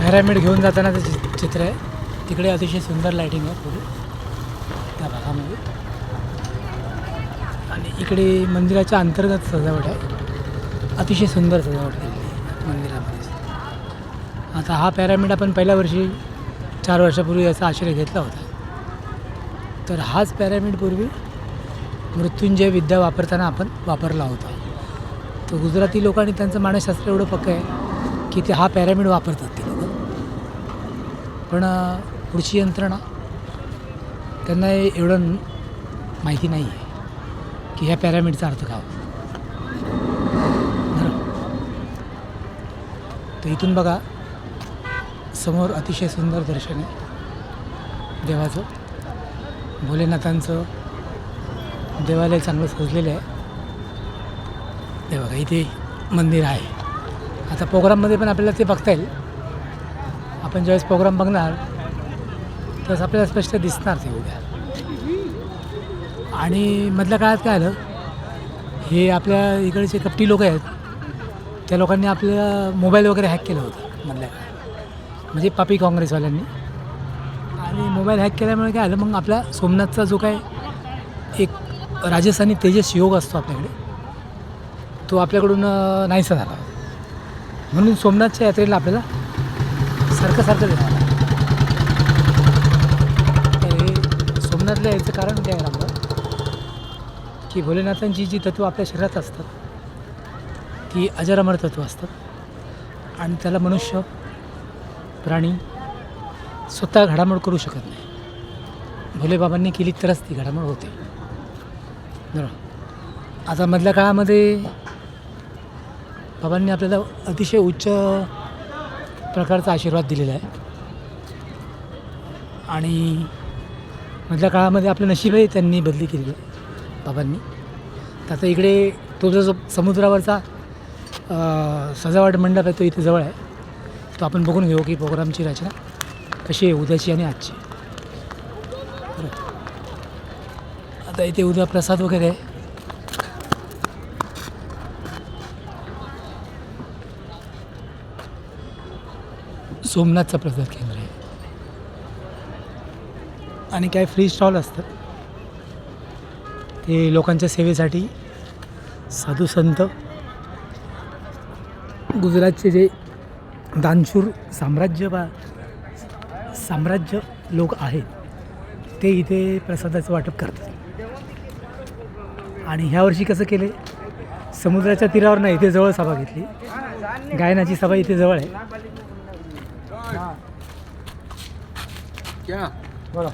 Pyramid घेऊन जातानाचं चित्र आहे. तिकडे अतिशय सुंदर लाईटिंग आहे पुढे त्या भागामध्ये. आणि इकडे मंदिराच्या अंतर्गत सजावट आहे. अतिशय सुंदर सजावट केलेली आहे मंदिरामध्ये. आता हा पिरॅमिड आपण पहिल्या वर्षी 4 वर्षापूर्वी याचा आश्रय घेतला होता. तर हाच पिरॅमिड पूर्वी मृत्युंजय विद्या वापरताना आपण वापरला होता. तर गुजराती लोकांनी त्यांचं मानसशास्त्र एवढं पक्कं आहे की ते हा पिरॅमिड वापरतात ते लोक. पण पुढची यंत्रणा त्यांना एवढं माहिती नाही आहे की ह्या पिरॅमिडचा अर्थ काय. बरं, तर इथून बघा समोर अतिशय सुंदर दर्शन आहे देवाचं. भोलेनाथांचं देवालय चांगलं सजलेलं आहे. ते बघा इथे मंदिर आहे. आता प्रोग्राममध्ये पण आपल्याला ते बघता येईल. आपण ज्यावेळेस प्रोग्राम बघणार त्यावेळेस आपल्याला स्पष्ट दिसणार ते उद्या. आणि मधल्या काळात काय आलं, हे आपल्या इकडचे कपटी लोक आहेत त्या लोकांनी आपल्या मोबाईल वगैरे हॅक केलं होतं मधल्या काळात, म्हणजे पापी काँग्रेसवाल्यांनी. आणि मोबाईल हॅक केल्यामुळे काय आलं, मग आपला सोमनाथचा जो काय एक राजस्थानी तेजस योग असतो आपल्याकडे, तो आपल्याकडून नाहीसा झाला. म्हणून सोमनाथच्या यात्रेला आपल्याला सारखं जायचं. तर हे सोमनाथला यायचं कारण काय आहे आपलं, की भोलेनाथांची जी तत्त्वं आपल्या शरीरात असतात ती अजरामर तत्त्व असतात आणि त्याला मनुष्य प्राणी स्वतः घडामोड करू शकत नाही. भोलेबाबांनी केली तरच ती घडामोड होते. बरं, आता मधल्या काळामध्ये बाबांनी आपल्याला अतिशय उच्च प्रकारचा आशीर्वाद दिलेला आहे. आणि मधल्या काळामध्ये आपलं नशीबही त्यांनी बदली केलेली आहे बाबांनी. तर आता इकडे तो जो समुद्रावरचा सजावट मंडप आहे तो इथे जवळ आहे. तो आपण बघून घेऊ की प्रोग्रामची रचना कशी आहे उद्याची आणि आजची. बरं, आता इथे उद्या प्रसाद वगैरे आहे. सोमनाथचं प्रसाद केंद्र आहे. आणि काय फ्री स्टॉल असतात ते लोकांच्या सेवेसाठी. साधू संत गुजरातचे जे दानशूर साम्राज्य लोक आहेत ते इथे प्रसादाचं वाटप करतात. आणि ह्या वर्षी कसं केले, समुद्राच्या तीरावर नाही, इथे जवळ सभा घेतली. गायनाची सभा इथे जवळ आहे. क्या? बोला.